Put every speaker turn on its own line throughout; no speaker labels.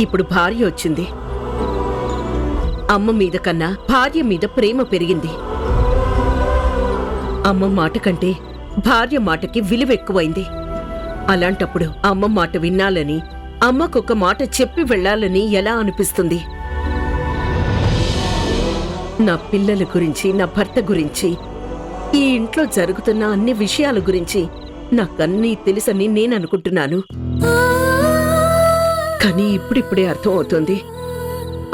ఇప్పుడు భార్య వచ్చింది. అమ్మ మీద కన్నా భార్య మీద ప్రేమ పెరిగింది. అమ్మ మాట కంటే భార్య మాటకి విలువ ఎక్కువైంది. అలాంటప్పుడు అమ్మ మాట వినాలని, అమ్మకొక మాట చెప్పి వెళ్లాలని ఎలా అనిపిస్తుంది? నా పిల్లల గురించి, నా భర్త గురించి, ఈ ఇంట్లో జరుగుతున్న అన్ని విషయాల గురించి నాకన్నీ తెలుసని నేననుకుంటున్నాను. కానీ ఇప్పుడిప్పుడే అర్థం అవుతోంది,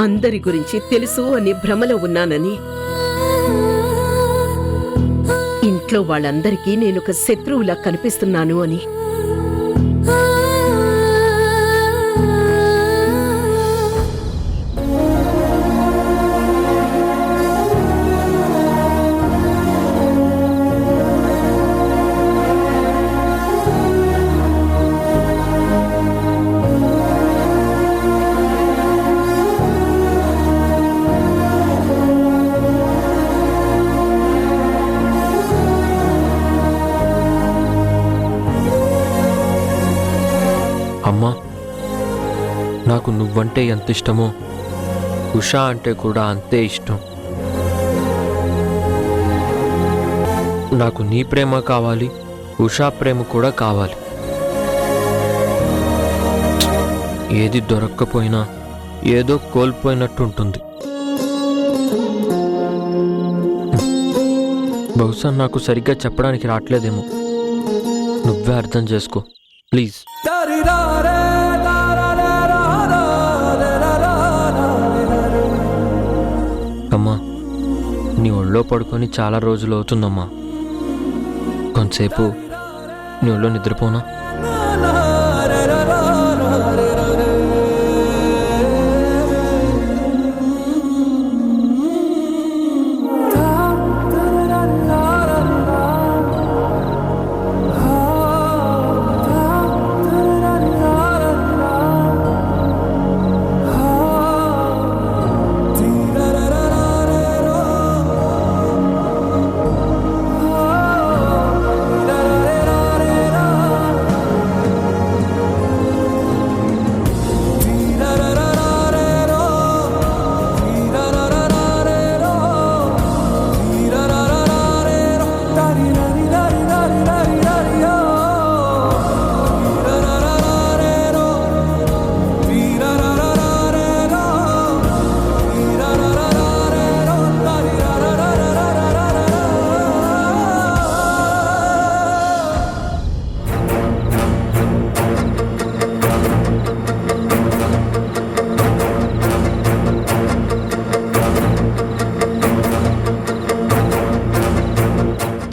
అందరి గురించి తెలుసు అని భ్రమలో ఉన్నానని. ఇంట్లో వాళ్ళందరికీ నేనొక శత్రువులా కనిపిస్తున్నాను అని.
అమ్మా, నాకు నువ్వంటే ఎంత ఇష్టమో ఉషా అంటే కూడా అంతే ఇష్టం. నాకు నీ ప్రేమ కావాలి, ఉషా ప్రేమ కూడా కావాలి. ఏది దొరక్కపోయినా ఏదో కోల్పోయినట్టుంటుంది. బహుశా నాకు సరిగ్గా చెప్పడానికి రావట్లేదేమో. నువ్వే అర్థం చేసుకో ప్లీజ్. అమ్మా, నీ ఒళ్ళో పడుకొని చాలా రోజులు అవుతుందమ్మా. కొంతసేపు నీ ఒళ్ళో నిద్రపోనా?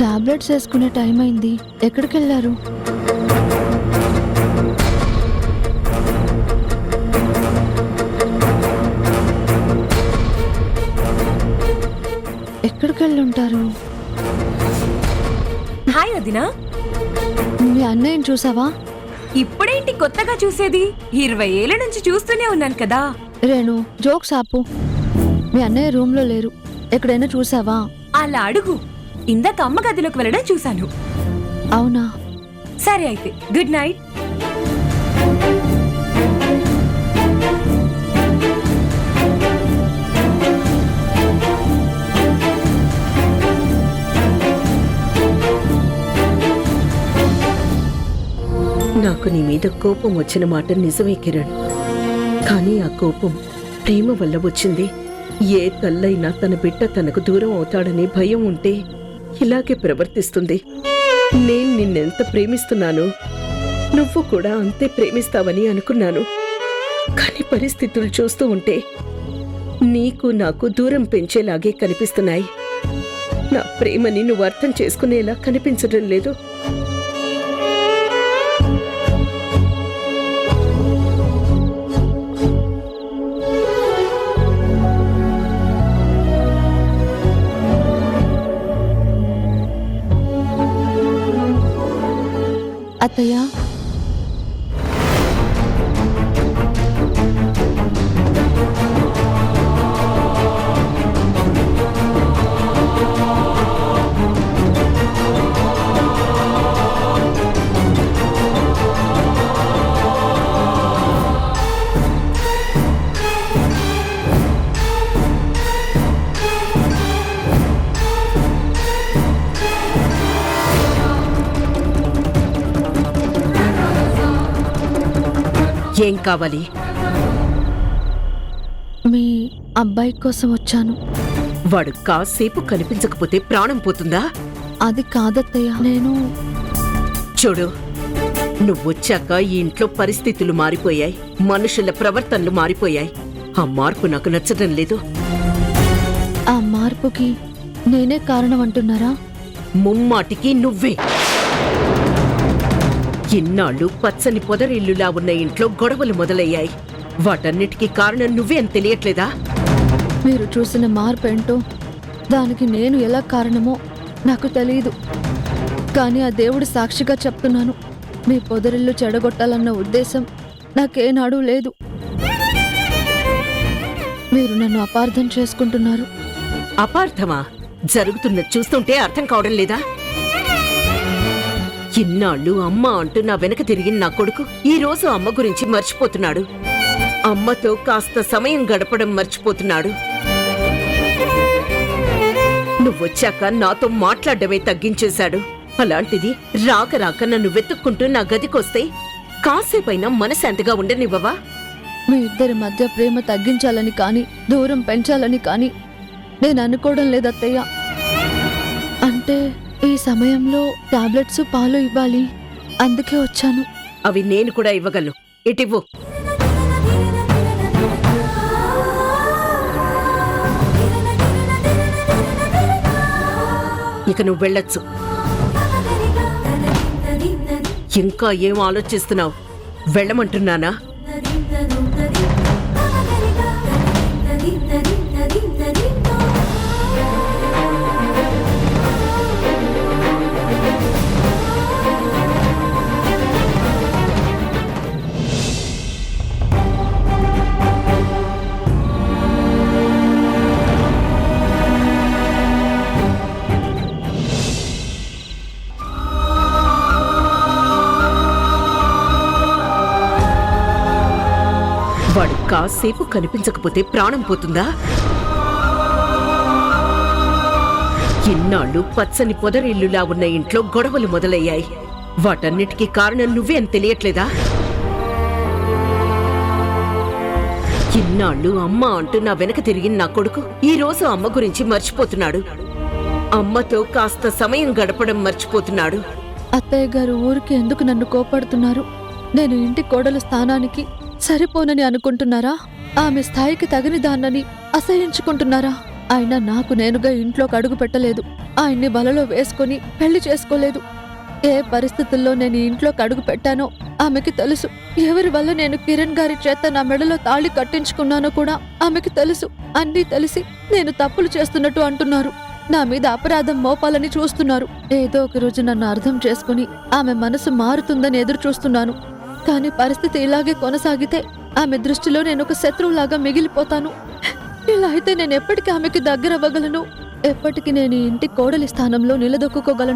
టాబ్లెట్స్ వేసుకునే టైం అయింది. ఎక్కడికి వెళ్ళారు? ఎక్కడికి వెళ్ళి ఉంటారు?
హాయ్ వదినా.
మీ అన్నయ్యని చూసావా?
ఇప్పుడేంటి కొత్తగా చూసేది? 20 ఏళ్ల నుంచి చూస్తూనే ఉన్నాను కదా.
రేణు, జోక్స్ ఆపు. మీ అన్నయ్య రూమ్ లో లేరు. ఎక్కడైనా చూసావా?
అలా అడుగు. ఇందాక అమ్మ గదిలోకి వెళ్ళడం చూశాను.
అవునా?
సరే అయితే గుడ్ నైట్.
నాకు నీ మీద కోపం వచ్చిన మాట నిజమే కిరణ్. కానీ ఆ కోపం ప్రేమ వల్ల వచ్చింది. ఏ తల్లైనా తన బిడ్డ తనకు దూరం అవుతాడనే భయం ఉంటే ఇలాగే ప్రవర్తిస్తుంది. నేను నిన్నెంత ప్రేమిస్తున్నానో నువ్వు కూడా అంతే ప్రేమిస్తావని అనుకున్నాను. కానీ పరిస్థితులు చూస్తూ ఉంటే నీకు నాకు దూరం పెంచేలాగే కనిపిస్తున్నాయి. నా ప్రేమని నువ్వు అర్థం చేసుకునేలా కనిపించడం లేదు.
అత్తయ్య,
ఏం కావాలి?
మీ అబ్బాయి కోసం వచ్చాను.
వాడు కాసేపు కనిపించకపోతే ప్రాణం పోతుందా?
అది కాదత్తయ్య, నేను
చూడు, నువ్వొచ్చాక ఈ ఇంట్లో పరిస్థితులు మారిపోయాయి, మనుషుల ప్రవర్తనలు మారిపోయాయి. ఆ మార్పు నాకు నచ్చడం లేదు.
ఆ మార్పుకి నేనే కారణం అంటున్నారా?
ముమ్మాటికి నువ్వే. ఇన్నాళ్ళు పచ్చని పొదరిల్లులా ఉన్న ఇంట్లో గొడవలు మొదలయ్యాయి. వాటన్నిటికీ కారణం నువ్వే అని తెలియట్లేదా?
మీరు చూసిన మార్పు ఏంటో, దానికి నేను ఎలా కారణమో నాకు తెలియదు. కానీ ఆ దేవుడి సాక్షిగా చెప్తున్నాను, మీ పొదరిల్లు చెడగొట్టాలన్న ఉద్దేశం నాకేనాడూ లేదు. మీరు నన్ను అపార్థం చేసుకుంటున్నారు.
అపార్థమా? జరుగుతున్నది చూస్తుంటే అర్థం కావడం లేదా? ఇన్నాళ్ళు అమ్మ అంటూ నా వెనక తిరిగిన నా కొడుకు ఈ రోజు అమ్మ గురించి మర్చిపోతున్నాడు. అమ్మతో కాస్త సమయం గడపడం మర్చిపోతున్నాడు. నువ్వొచ్చాక నాతో మాట్లాడడమే తగ్గించేశాడు. అలాంటిది రాక రాక నన్ను వెతుక్కుంటూ నా గదికొస్తే కాసేపైనా మనశాంతిగా ఉండనివ్వవా?
మీ ఇద్దరి మధ్య ప్రేమ తగ్గించాలని కానీ దూరం పెంచాలని కానీ నేను అనుకోవడం లేదత్తయ్య. అంటే ఈ సమయంలో టాబ్లెట్స్ పాలు ఇవ్వాలి, అందుకే వచ్చాను.
అవి నేను కూడా ఇవ్వగలను. ఇటివ్వు. ఇక నువ్వు వెళ్ళొచ్చు. ఇంకా ఏం ఆలోచిస్తున్నావు? వెళ్ళమంటున్నానా? వాడు కాసేపు కనిపించకపోతే ప్రాణం పోతుందా? ఇన్నాళ్ళు పచ్చని పొదరిల్లులా ఉన్న ఇంట్లో గొడవలు మొదలయ్యాయి. వాటన్నిటికీ కారణం నువ్వే అని తెలియట్లేదా? ఇన్నాళ్ళు అమ్మ అంటూ నా వెనక తిరిగిన నా కొడుకు ఈ రోజు అమ్మ గురించి మర్చిపోతున్నాడు. అమ్మతో కాస్త సమయం గడపడం మర్చిపోతున్నాడు.
అత్తయ్య గారు ఊరికి ఎందుకు నన్ను కోపడుతున్నారు? నేను ఇంటి కోడలు స్థానానికి సరిపోనని అనుకుంటున్నారా? ఆమె స్థాయికి తగిన దాన్నని అసహించుకుంటున్నారా? అయినా నాకు నేనుగా ఇంట్లోకి అడుగు పెట్టలేదు. ఆయన్ని వలలో వేసుకుని పెళ్లి చేసుకోలేదు. ఏ పరిస్థితుల్లో నేను ఇంట్లోకి అడుగు పెట్టానో ఆమెకి తెలుసు. ఎవరి వల్ల నేను కిరణ్ గారి చేత నా మెడలో తాళి కట్టించుకున్నానో కూడా ఆమెకి తెలుసు. అన్నీ తెలిసి నేను తప్పులు చేస్తున్నట్టు అంటున్నారు. నా మీద అపరాధం మోపాలని చూస్తున్నారు. ఏదో ఒక రోజు నన్ను అర్థం చేసుకుని ఆమె మనసు మారుతుందని ఎదురు చూస్తున్నాను. కానీ పరిస్థితి ఇలాగే కొనసాగితే ఆమె దృష్టిలో నేను ఒక శత్రువులాగా మిగిలిపోతాను. ఇలా అయితే నేను ఎప్పటికీ ఆమెకి దగ్గర అవ్వగలను? ఎప్పటికీ నేను ఇంటి కోడలి స్థానంలో నిలదొక్కుకోగలను?